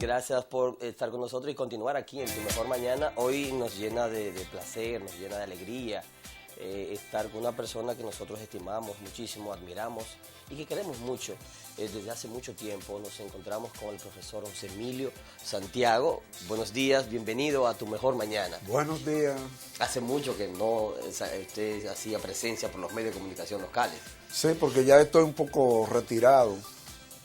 Gracias por estar con nosotros y continuar aquí en Tu Mejor Mañana. Hoy nos llena de placer, nos llena de alegría estar con una persona que nosotros estimamos muchísimo, admiramos y que queremos mucho. Desde hace mucho tiempo nos encontramos con el profesor José Emilio Santiago. Buenos días, bienvenido a Tu Mejor Mañana. Buenos días. Hace mucho que no usted hacía presencia por los medios de comunicación locales. Sí, porque ya estoy un poco retirado,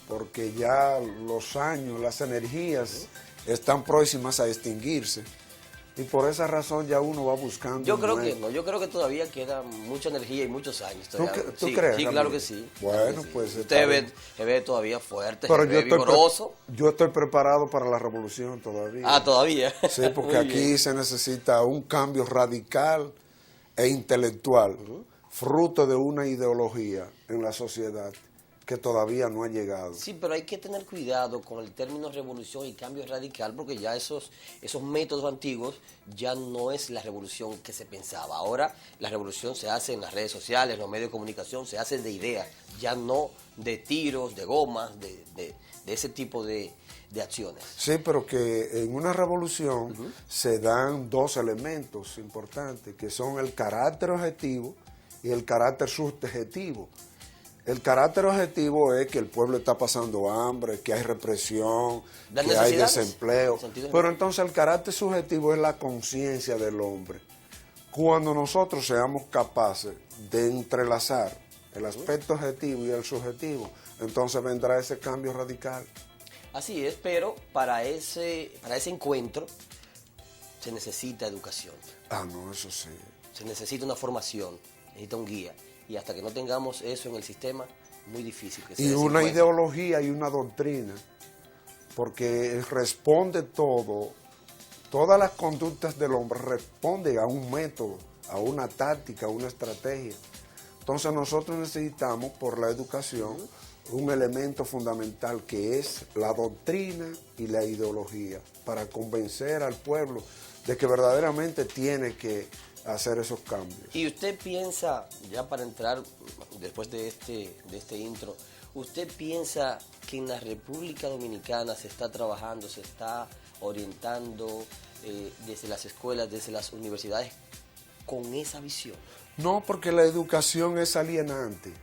porque ya los años, las energías están próximas a extinguirse. Y por esa razón ya uno va buscando. Yo creo que no, yo creo que todavía queda mucha energía y muchos años. ¿Tú sí, crees? Sí, claro que sí. Bueno, sí. pues usted se ve todavía fuerte, pero se ve vigoroso. Yo estoy preparado para la revolución todavía. Ah, todavía. Sí, porque aquí se necesita un cambio radical e intelectual, fruto de una ideología en la sociedad que todavía no ha llegado. Sí, pero hay que tener cuidado con el término revolución y cambio radical, porque ya esos métodos antiguos ya no es la revolución que se pensaba. Ahora la revolución se hace en las redes sociales, en los medios de comunicación, se hace de ideas, ya no de tiros, de gomas, de ese tipo de acciones. Sí, pero que en una revolución se dan dos elementos importantes, que son el carácter objetivo y el carácter subjetivo. El carácter objetivo es que el pueblo está pasando hambre, que hay represión, que hay desempleo. Pero entonces el carácter subjetivo es la conciencia del hombre. Cuando nosotros seamos capaces de entrelazar el aspecto objetivo y el subjetivo, entonces vendrá ese cambio radical. Así es, pero para ese encuentro se necesita educación. Ah, no, eso sí. Se necesita una formación, necesita un guía. Y hasta que no tengamos eso en el sistema, muy difícil que se Y una ideología y una doctrina, porque responde todo, todas las conductas del hombre responden a un método, a una táctica, a una estrategia. Entonces nosotros necesitamos, por la educación, un elemento fundamental que es la doctrina y la ideología, para convencer al pueblo de que verdaderamente tiene que hacer esos cambios. Y usted piensa, ya para entrar después de este intro, ¿usted piensa que en la República Dominicana se está trabajando, se está orientando desde las escuelas, desde las universidades, con esa visión? No, porque la educación es alienante.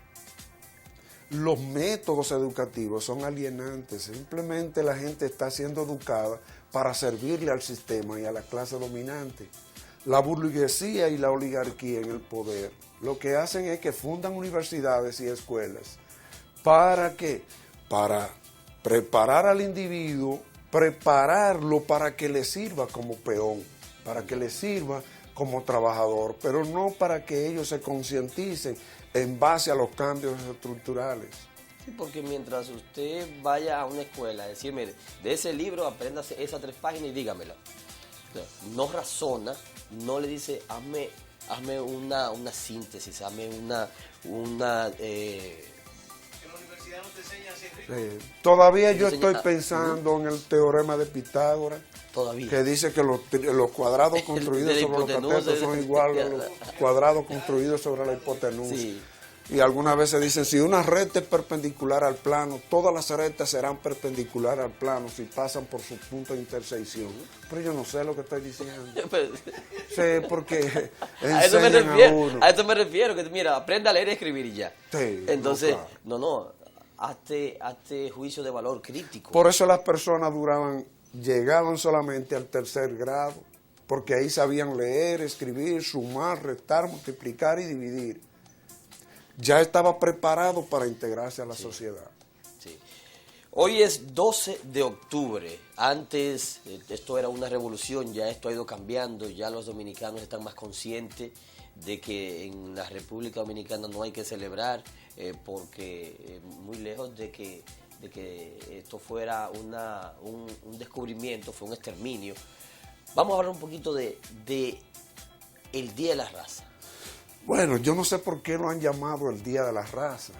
Los métodos educativos son alienantes. Simplemente la gente está siendo educada para servirle al sistema y a la clase dominante. La burguesía y la oligarquía en el poder lo que hacen es que fundan universidades y escuelas. ¿Para qué? Para preparar al individuo, prepararlo para que le sirva como peón, para que le sirva como trabajador, pero no para que ellos se concienticen en base a los cambios estructurales. Sí, porque mientras usted vaya a una escuela a decir, mire, de ese libro apréndase esas 3 páginas y dígamela. No razona, no le dice, hazme una síntesis, hazme una Que en la universidad no te enseñan así. Todavía yo estoy pensando en el teorema de Pitágoras, todavía, que dice que los cuadrados construidos sobre los catetos son iguales a los cuadrados construidos sobre la hipotenusa. sí. Y algunas veces dicen, si una recta es perpendicular al plano, todas las rectas serán perpendiculares al plano si pasan por su punto de intersección. Pero yo no sé lo que estoy diciendo. Sí, porque a eso me refiero, que mira, aprenda a leer y escribir y ya. Sí, entonces, claro. hazte juicio de valor crítico. Por eso las personas llegaban solamente al 3er grado, porque ahí sabían leer, escribir, sumar, restar, multiplicar y dividir. Ya estaba preparado para integrarse a la sociedad. Sí. Hoy es 12 de octubre. Antes esto era una revolución, ya esto ha ido cambiando, ya los dominicanos están más conscientes de que en la República Dominicana no hay que celebrar, porque muy lejos de que esto fuera un descubrimiento, fue un exterminio. Vamos a hablar un poquito de el Día de la Raza. Bueno, yo no sé por qué lo han llamado el Día de la Raza.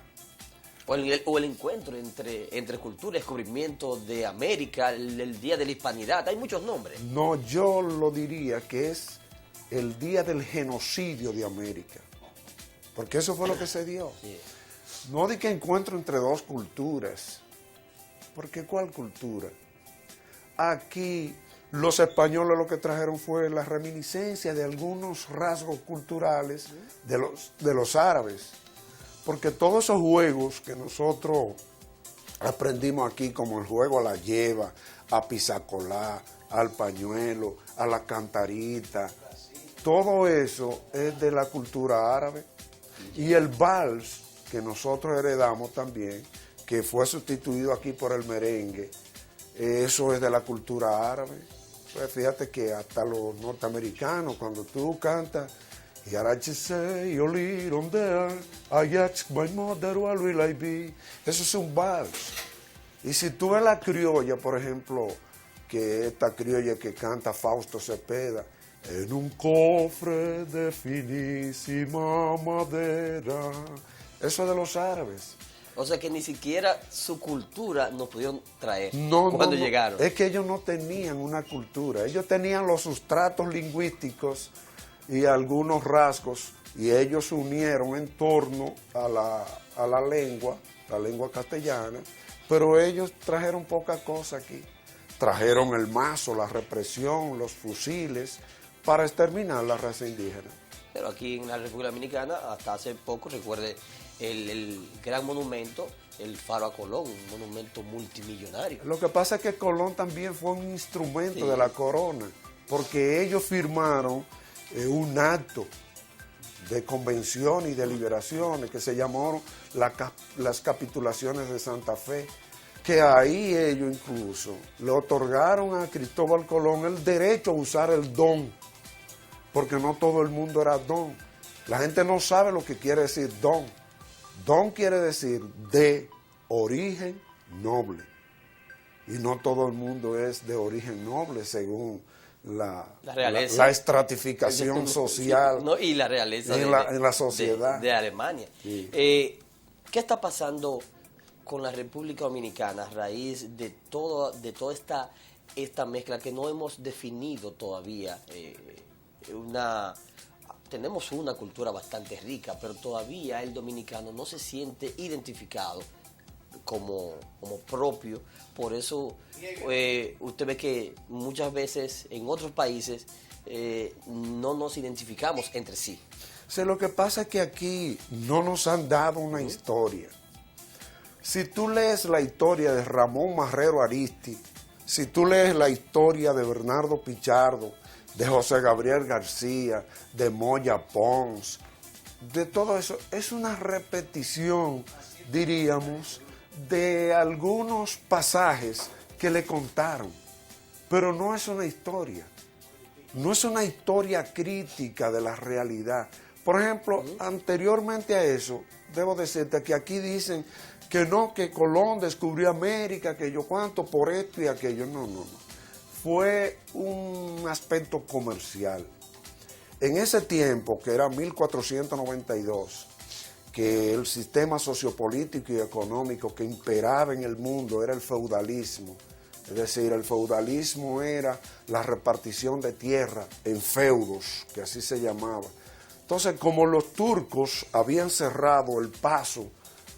O el encuentro entre cultura y descubrimiento de América, el Día de la Hispanidad, hay muchos nombres. No, yo lo diría que es el Día del Genocidio de América, porque eso fue lo que se dio. Sí. No de que encuentro entre dos culturas, porque ¿cuál cultura? aquí los españoles lo que trajeron fue la reminiscencia de algunos rasgos culturales de los árabes. Porque todos esos juegos que nosotros aprendimos aquí, como el juego a la lleva, a pisacolá, al pañuelo, a la cantarita, todo eso es de la cultura árabe. Y el vals, que nosotros heredamos también, que fue sustituido aquí por el merengue, eso es de la cultura árabe. Pues fíjate que hasta los norteamericanos, cuando tú cantas, eso es un vals. Y si tú ves la criolla, por ejemplo, que esta criolla que canta Fausto Cepeda, en un cofre de finísima madera, eso es de los árabes. O sea que ni siquiera su cultura nos pudieron traer No, cuando no, llegaron. es que ellos no tenían una cultura, ellos tenían los sustratos lingüísticos y algunos rasgos, y ellos se unieron en torno a la lengua castellana, pero ellos trajeron poca cosa aquí. Trajeron el mazo, la represión, los fusiles, para exterminar la raza indígena. Pero aquí en la República Dominicana, hasta hace poco, recuerde el gran monumento, el Faro a Colón, un monumento multimillonario. Lo que pasa es que Colón también fue un instrumento Sí. de la corona, porque ellos firmaron un acto de convención y de liberaciones que se llamaron las capitulaciones de Santa Fe, que ahí ellos incluso le otorgaron a Cristóbal Colón el derecho a usar el don, porque no todo el mundo era don. La gente no sabe lo que quiere decir don. Don quiere decir de origen noble. Y no todo el mundo es de origen noble según la realeza. la estratificación social No, y la realeza en la sociedad. de Alemania. Sí. ¿Qué está pasando con la República Dominicana a raíz de toda esta mezcla que no hemos definido todavía? Tenemos una cultura bastante rica, pero todavía el dominicano no se siente identificado como propio. Por eso usted ve que muchas veces en otros países no nos identificamos entre sí. O sea, lo que pasa es que aquí no nos han dado una historia. Si tú lees la historia de Ramón Marrero Aristi, si tú lees la historia de Bernardo Pichardo, de José Gabriel García, de Moya Pons, de todo eso, es una repetición, diríamos, de algunos pasajes que le contaron, pero no es una historia, no es una historia crítica de la realidad. Por ejemplo, anteriormente a eso, debo decirte que aquí dicen que no, que Colón descubrió América, que yo cuánto, por esto y aquello. No. Fue un aspecto comercial. En ese tiempo, que era 1492, que el sistema sociopolítico y económico que imperaba en el mundo era el feudalismo. Es decir, el feudalismo era la repartición de tierra en feudos, que así se llamaba. Entonces, como los turcos habían cerrado el paso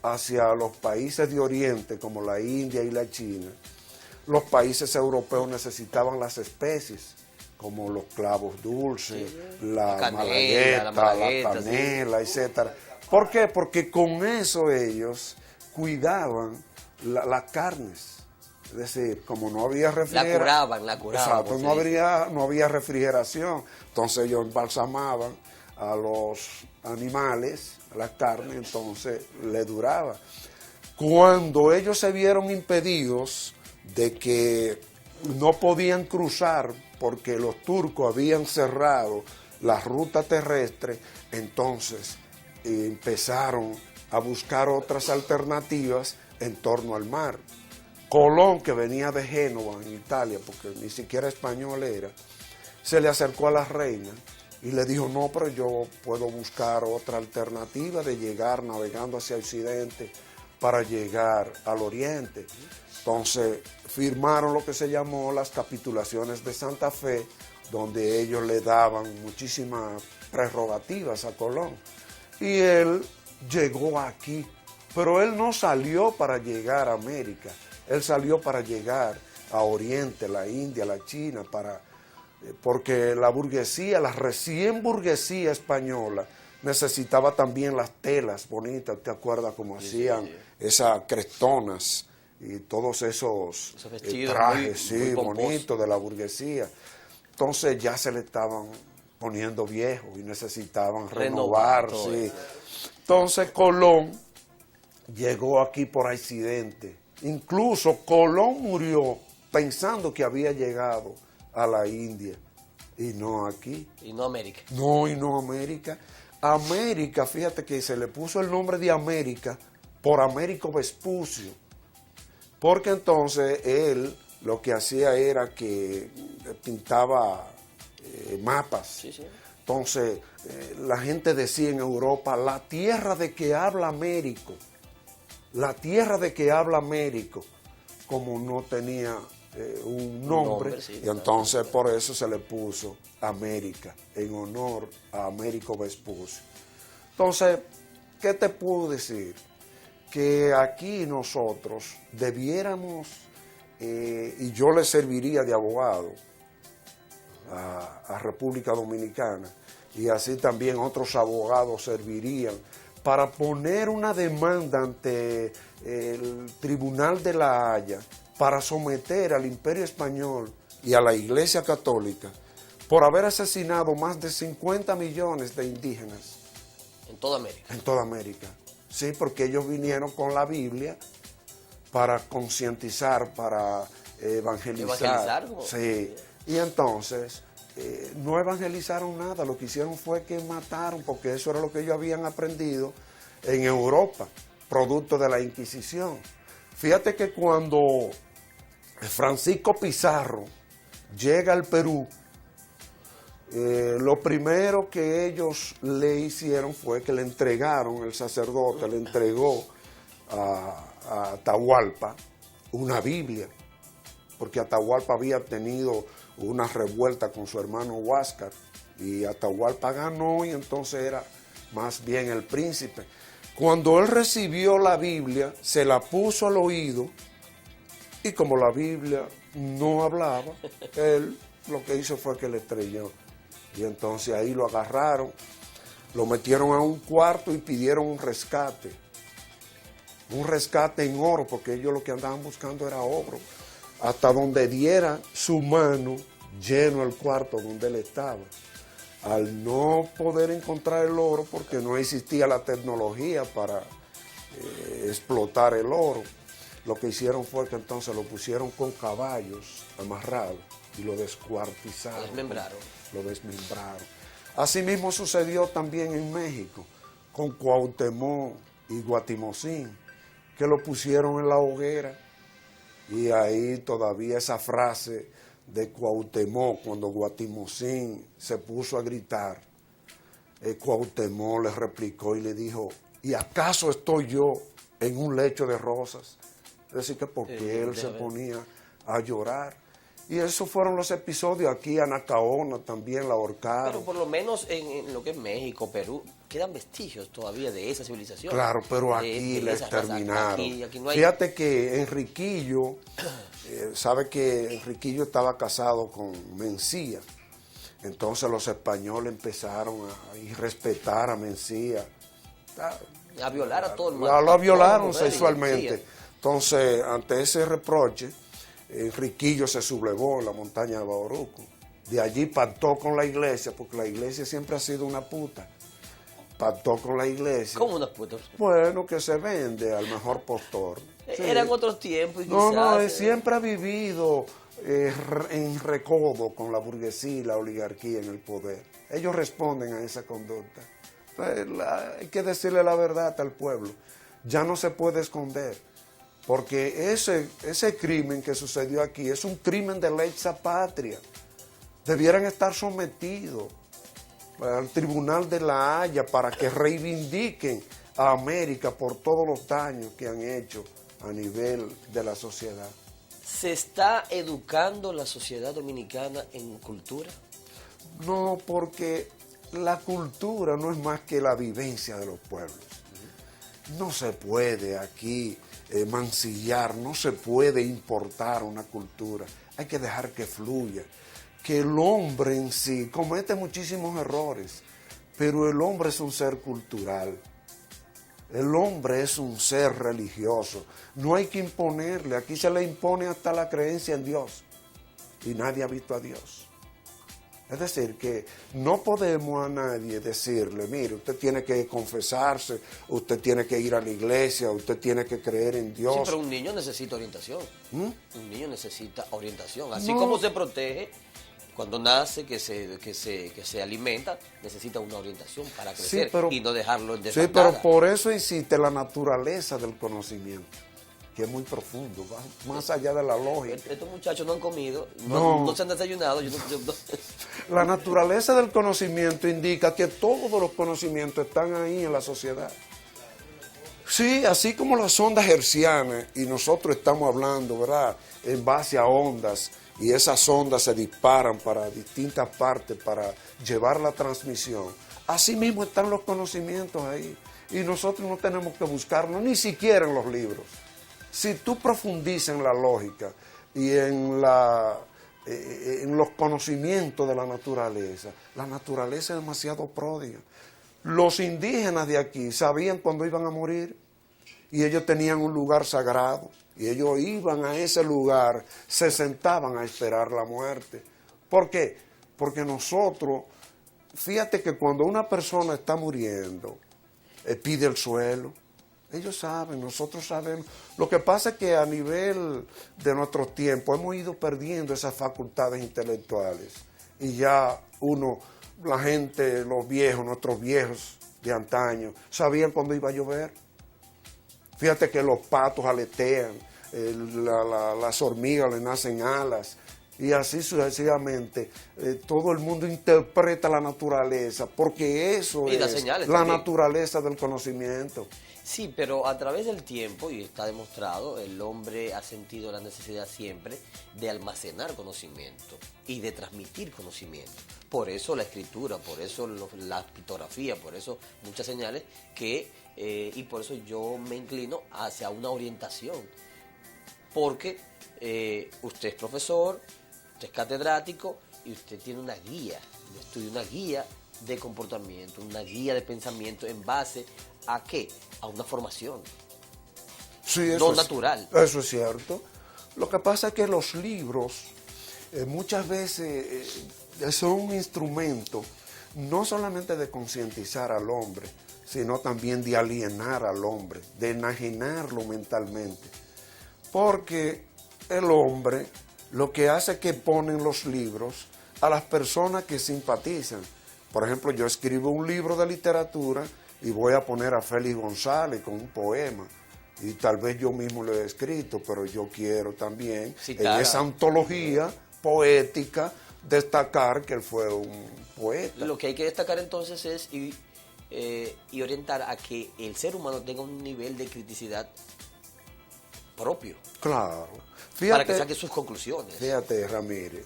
hacia los países de Oriente, como la India y la China, los países europeos necesitaban las especies, como los clavos dulces, la canela, malagueta, la canela, sí. etcétera. ¿Por qué? Porque con eso ellos cuidaban las carnes. Es decir, como no había refrigeración. La curaban. Exacto, sí. no había refrigeración. Entonces ellos embalsamaban a los animales, a la carne, entonces le duraba. Cuando ellos se vieron impedidos de que no podían cruzar porque los turcos habían cerrado la ruta terrestre, entonces empezaron a buscar otras alternativas en torno al mar. Colón, que venía de Génova, en Italia, porque ni siquiera español era, se le acercó a la reina y le dijo, no, pero yo puedo buscar otra alternativa de llegar navegando hacia Occidente para llegar al Oriente. Entonces firmaron lo que se llamó las capitulaciones de Santa Fe, donde ellos le daban muchísimas prerrogativas a Colón. Y él llegó aquí, pero él no salió para llegar a América, él salió para llegar a Oriente, la India, la China, porque la burguesía, la recién burguesía española, necesitaba también las telas bonitas, ¿te acuerdas cómo hacían esas crestonas y todos esos trajes muy bonitos de la burguesía? Entonces ya se le estaban poniendo viejos y necesitaban renovarse. Entonces Colón llegó aquí por accidente. Incluso Colón murió pensando que había llegado a la India y no aquí. Y no América. No, y no América. América, fíjate que se le puso el nombre de América por Américo Vespucio, porque entonces él lo que hacía era que pintaba mapas. Sí, sí. Entonces la gente decía en Europa, la tierra de que habla Américo, la tierra de que habla Américo, como no tenía un nombre, sí, y entonces por eso se le puso América, en honor a Américo Vespucio. Entonces, ¿qué te puedo decir? Que aquí nosotros debiéramos, y yo le serviría de abogado a República Dominicana, y así también otros abogados servirían, para poner una demanda ante el Tribunal de la Haya para someter al Imperio Español y a la Iglesia Católica por haber asesinado más de 50 millones de indígenas. En toda América. En toda América. Sí, porque ellos vinieron con la Biblia para concientizar, para evangelizar. ¿Evangelizar? Sí. Y entonces no evangelizaron nada, lo que hicieron fue que mataron, porque eso era lo que ellos habían aprendido en Europa, producto de la Inquisición. Fíjate que cuando Francisco Pizarro llega al Perú, lo primero que ellos le hicieron fue que le entregaron, el sacerdote le entregó a Atahualpa una Biblia, porque Atahualpa había tenido una revuelta con su hermano Huáscar y Atahualpa ganó y entonces era más bien el príncipe. Cuando él recibió la Biblia, se la puso al oído y como la Biblia no hablaba, él lo que hizo fue que le estrelló. Y entonces ahí lo agarraron, lo metieron a un cuarto y pidieron un rescate en oro, porque ellos lo que andaban buscando era oro, hasta donde diera su mano lleno el cuarto donde él estaba. Al no poder encontrar el oro, porque no existía la tecnología para explotar el oro, lo que hicieron fue que entonces lo pusieron con caballos amarrados y lo descuartizaron. Lo desmembraron. Asimismo sucedió también en México, con Cuauhtémoc y Guatimozín, que lo pusieron en la hoguera. Y ahí todavía esa frase de Cuauhtémoc, cuando Guatimozín se puso a gritar, Cuauhtémoc le replicó y le dijo, ¿y acaso estoy yo en un lecho de rosas? Es decir, que porque él se ponía a llorar. Y esos fueron los episodios. Aquí Anacaona también la ahorcaron. Pero por lo menos en lo que es México, Perú, quedan vestigios todavía de esa civilización. Claro, pero aquí la exterminaron. Aquí no hay... Fíjate que Enriquillo, sabe que Enriquillo estaba casado con Mencía. Entonces los españoles empezaron a irrespetar a Mencía. A violar a todo el mundo. La violaron sexualmente. Entonces, ante ese reproche, Enriquillo se sublevó en la montaña de Bauruco. De allí pactó con la iglesia, porque la iglesia siempre ha sido una puta. Pactó con la iglesia. ¿Cómo una puta? Bueno, que se vende al mejor postor. Sí. Eran otros tiempos. Y no, siempre ha vivido en recodo con la burguesía y la oligarquía en el poder. Ellos responden a esa conducta. Hay que decirle la verdad al pueblo. Ya no se puede esconder. Porque ese crimen que sucedió aquí es un crimen de lesa patria. Debieran estar sometidos al Tribunal de la Haya para que reivindiquen a América por todos los daños que han hecho a nivel de la sociedad. ¿Se está educando la sociedad dominicana en cultura? No, porque la cultura no es más que la vivencia de los pueblos. No se puede aquí mancillar, no se puede importar una cultura, hay que dejar que fluya, que el hombre en sí comete muchísimos errores, pero el hombre es un ser cultural, el hombre es un ser religioso, no hay que imponerle, aquí se le impone hasta la creencia en Dios y nadie ha visto a Dios. Es decir, que no podemos a nadie decirle, mire, usted tiene que confesarse, usted tiene que ir a la iglesia, usted tiene que creer en Dios. Sí, pero un niño necesita orientación. Un niño necesita orientación. Así No. como se protege cuando nace, que se alimenta, necesita una orientación para crecer y no dejarlo en Sí, desbandada. pero por eso existe la naturaleza del conocimiento, que es muy profundo, va más allá de la lógica. Estos muchachos no han comido, No. no se han desayunado. La naturaleza del conocimiento indica que todos los conocimientos están ahí en la sociedad. Sí, así como las ondas hertzianas, y nosotros estamos hablando, ¿verdad?, en base a ondas, y esas ondas se disparan para distintas partes para llevar la transmisión. Así mismo están los conocimientos ahí, y nosotros no tenemos que buscarlos, ni siquiera en los libros. Si tú profundizas en la lógica y en los conocimientos de la naturaleza es demasiado pródiga. Los indígenas de aquí sabían cuándo iban a morir y ellos tenían un lugar sagrado y ellos iban a ese lugar, se sentaban a esperar la muerte. ¿Por qué? Porque nosotros, fíjate que cuando una persona está muriendo, pide el suelo. Ellos saben, nosotros sabemos. Lo que pasa es que a nivel de nuestros tiempos hemos ido perdiendo esas facultades intelectuales. Y ya la gente, los viejos, nuestros viejos de antaño, sabían cuándo iba a llover. Fíjate que los patos aletean, las hormigas le nacen alas. Y así sucesivamente, todo el mundo interpreta la naturaleza, porque eso Y es la también. naturaleza del conocimiento. Sí, pero a través del tiempo, y está demostrado, el hombre ha sentido la necesidad siempre de almacenar conocimiento y de transmitir conocimiento. Por eso la escritura, por eso la pictografía, por eso muchas señales y por eso yo me inclino hacia una orientación. Porque usted es profesor, usted es catedrático y usted tiene una guía de estudio, una guía de comportamiento, una guía de pensamiento en base ¿a qué? A una formación. Sí, no natural. Eso es cierto. Lo que pasa es que los libros muchas veces son un instrumento no solamente de concientizar al hombre, sino también de alienar al hombre, de enajenarlo mentalmente. Porque el hombre lo que hace es que ponen los libros a las personas que simpatizan. Por ejemplo, yo escribo un libro de literatura y voy a poner a Félix González con un poema. Y tal vez yo mismo lo he escrito, pero yo quiero también en esa antología poética destacar que él fue un poeta. Lo que hay que destacar entonces es y orientar a que el ser humano tenga un nivel de criticidad propio. Claro. Fíjate, para que saque sus conclusiones. Fíjate, Ramírez,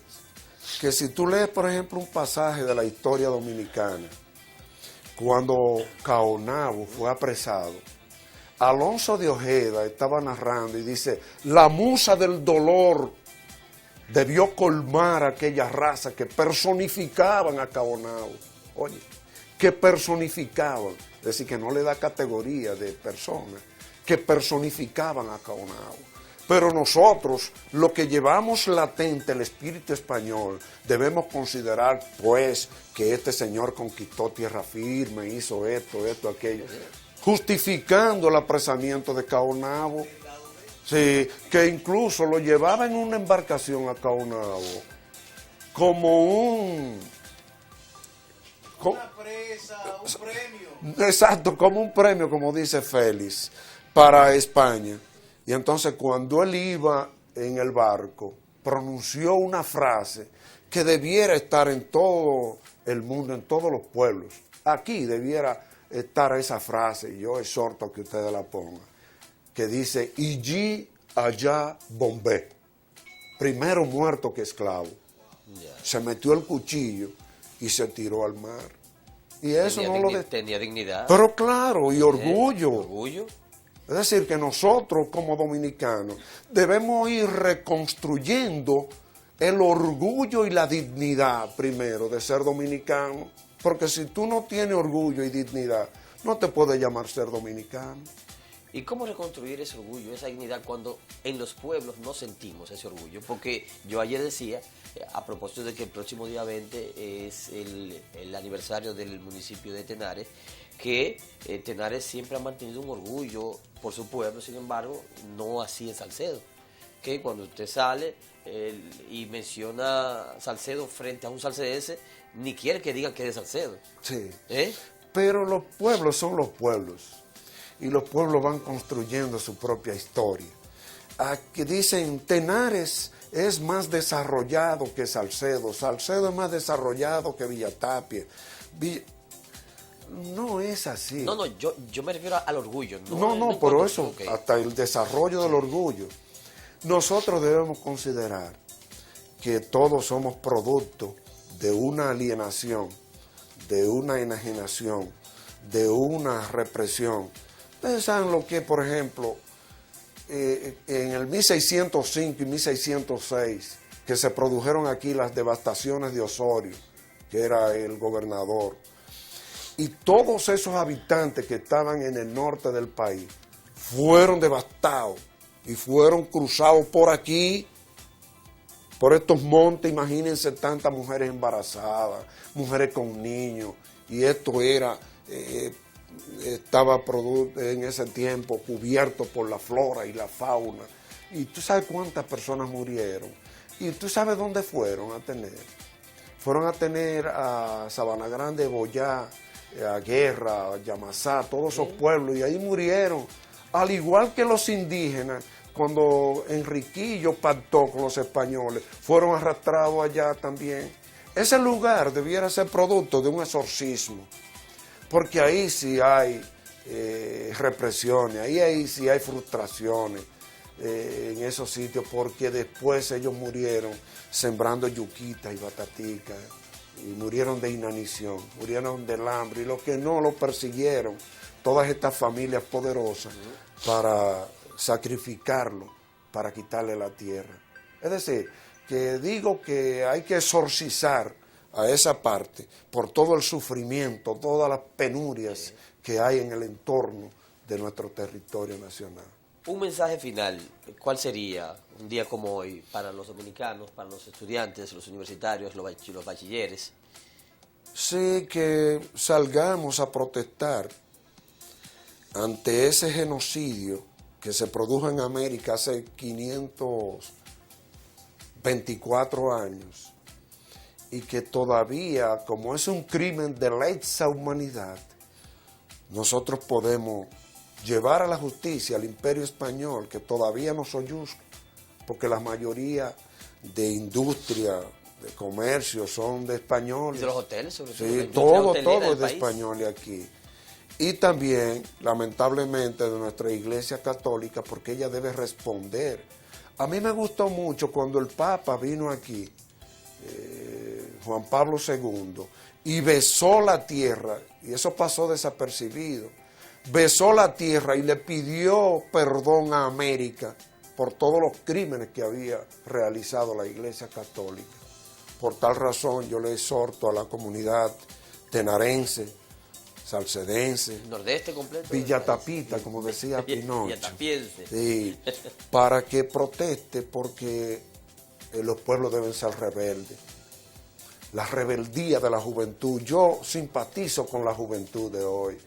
que si tú lees, por ejemplo, un pasaje de la historia dominicana, cuando Caonabo fue apresado, Alonso de Ojeda estaba narrando y dice, la musa del dolor debió colmar a aquella raza que personificaban a Caonabo. Oye, que personificaban, es decir, que no le da categoría de persona, que personificaban a Caonabo. Pero nosotros, lo que llevamos latente el espíritu español, debemos considerar, pues, que este señor conquistó tierra firme, hizo esto, aquello, justificando el apresamiento de Caonabo. Sí, que incluso lo llevaba en una embarcación a Caonabo como una presa, un premio. Exacto, como un premio, como dice Félix, para España. Y entonces cuando él iba en el barco, pronunció una frase que debiera estar en todo el mundo, en todos los pueblos. Aquí debiera estar esa frase, y yo exhorto a que ustedes la pongan, que dice, allí, allá, Bombé. Primero muerto que esclavo. Se metió el cuchillo y se tiró al mar. Y eso tenía dignidad. Pero claro, y orgullo. Orgullo. Es decir, que nosotros como dominicanos debemos ir reconstruyendo el orgullo y la dignidad primero de ser dominicano, porque si tú no tienes orgullo y dignidad, no te puedes llamar ser dominicano. ¿Y cómo reconstruir ese orgullo, esa dignidad, cuando en los pueblos no sentimos ese orgullo? Porque yo ayer decía, a propósito de que el próximo día 20 es el aniversario del municipio de Tenares, que Tenares siempre ha mantenido un orgullo por su pueblo, sin embargo, no así en Salcedo. Que cuando usted sale y menciona Salcedo frente a un salcedense, ni quiere que digan que es de Salcedo. Sí. ¿Eh? Pero los pueblos son los pueblos. Y los pueblos van construyendo su propia historia. Aquí dicen, Tenares es más desarrollado que Salcedo. Salcedo es más desarrollado que Villatapia. No es así. No, yo me refiero al orgullo. No, por eso, okay. Hasta el desarrollo del orgullo. Nosotros debemos considerar que todos somos producto de una alienación, de una enajenación, de una represión. Ustedes saben lo que, por ejemplo, en el 1605 y 1606, que se produjeron aquí las devastaciones de Osorio, que era el gobernador, y todos esos habitantes que estaban en el norte del país fueron devastados y fueron cruzados por aquí, por estos montes. Imagínense tantas mujeres embarazadas, mujeres con niños, y esto era... estaba en ese tiempo cubierto por la flora y la fauna. Y tú sabes cuántas personas murieron. Y tú sabes dónde fueron a tener. Fueron a tener a Sabana Grande, Boyá, a Guerra, a Yamasá, todos esos pueblos. Y ahí murieron. Al igual que los indígenas, cuando Enriquillo pactó con los españoles, fueron arrastrados allá también. Ese lugar debiera ser producto de un exorcismo. Porque ahí sí hay represiones, ahí sí hay frustraciones en esos sitios, porque después ellos murieron sembrando yuquita y batatica, y murieron de inanición, murieron del hambre, y los que no lo persiguieron, todas estas familias poderosas, para sacrificarlo, para quitarle la tierra. Es decir, que digo que hay que exorcizar a esa parte, por todo el sufrimiento, todas las penurias que hay en el entorno de nuestro territorio nacional. Un mensaje final, ¿cuál sería un día como hoy para los dominicanos, para los estudiantes, los universitarios, los bachilleres? Sí, que salgamos a protestar ante ese genocidio que se produjo en América hace 524 años, y que todavía, como es un crimen de lesa humanidad, nosotros podemos llevar a la justicia al Imperio Español, que todavía no soyuzca, porque la mayoría de industria, de comercio, son de españoles. ¿Y de los hoteles, sobre todo? Sí, todo es de españoles aquí. Y también, lamentablemente, de nuestra Iglesia Católica, porque ella debe responder. A mí me gustó mucho cuando el Papa vino aquí, Juan Pablo II, y besó la tierra, y eso pasó desapercibido, besó la tierra y le pidió perdón a América por todos los crímenes que había realizado la Iglesia Católica. Por tal razón yo le exhorto a la comunidad tenarense, salcedense, nordeste completo, villatapita, como decía Pinocho, villatapiense, sí, para que proteste, porque los pueblos deben ser rebeldes. La rebeldía de la juventud, yo simpatizo con la juventud de hoy,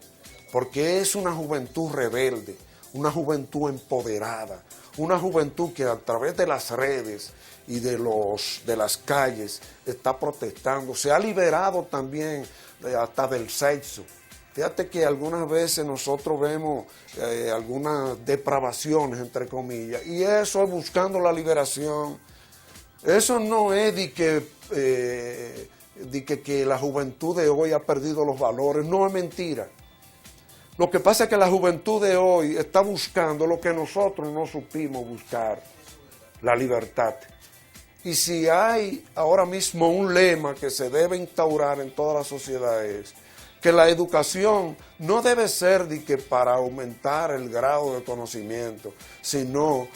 porque es una juventud rebelde, una juventud empoderada, una juventud que a través de las redes y de las calles está protestando, se ha liberado también hasta del sexo. Fíjate que algunas veces nosotros vemos algunas depravaciones, entre comillas, y eso es buscando la liberación. Eso no es de que la juventud de hoy ha perdido los valores, no es mentira. Lo que pasa es que la juventud de hoy está buscando lo que nosotros no supimos buscar, la libertad. Y si hay ahora mismo un lema que se debe instaurar en todas las sociedades, que la educación no debe ser de que para aumentar el grado de conocimiento, sino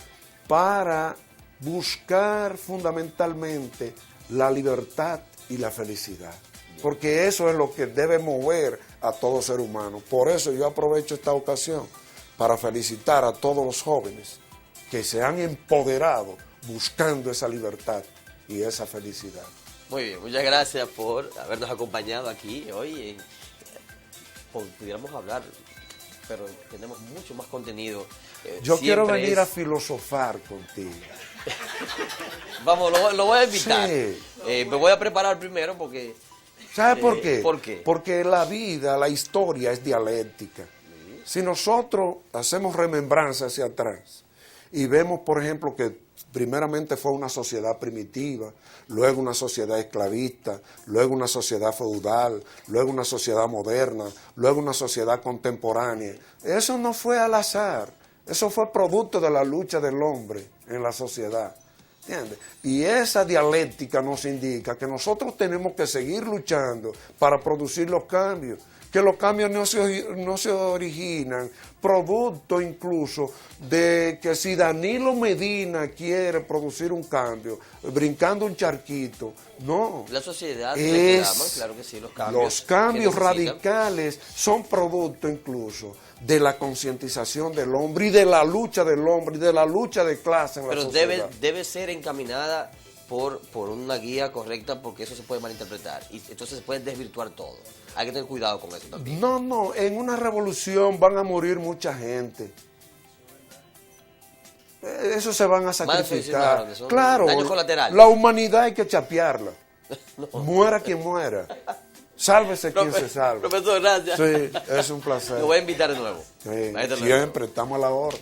para buscar fundamentalmente la libertad y la felicidad. Porque eso es lo que debe mover a todo ser humano. Por eso yo aprovecho esta ocasión para felicitar a todos los jóvenes que se han empoderado buscando esa libertad y esa felicidad. Muy bien, muchas gracias por habernos acompañado aquí hoy. Pudiéramos hablar, pero tenemos mucho más contenido. Yo quiero venir a filosofar contigo. Vamos, lo voy a invitar. Sí. Me voy a preparar primero porque... ¿Sabe por qué? ¿Por qué? Porque la vida, la historia es dialéctica. Si nosotros hacemos remembranza hacia atrás y vemos, por ejemplo, que primeramente fue una sociedad primitiva, luego una sociedad esclavista, luego una sociedad feudal, luego una sociedad moderna, luego una sociedad contemporánea. Eso no fue al azar, eso fue producto de la lucha del hombre en la sociedad. ¿Entiendes? Y esa dialéctica nos indica que nosotros tenemos que seguir luchando para producir los cambios, que los cambios no se originan producto incluso de que si Danilo Medina quiere producir un cambio, brincando un charquito, no. La sociedad reclama, claro que sí, los cambios radicales son producto incluso de la concientización del hombre y de la lucha del hombre y de la lucha de clase en la sociedad. Pero debe ser encaminada por una guía correcta, porque eso se puede malinterpretar y entonces se puede desvirtuar todo. Hay que tener cuidado con eso también. No, en una revolución van a morir mucha gente. Eso se van a sacrificar. Claro, daños colaterales. La humanidad hay que chapearla. No. Muera quien muera. Sálvese quien se salve. Profesor, gracias. Sí, es un placer. Lo voy a invitar de nuevo. Sí, siempre, estamos a la orden.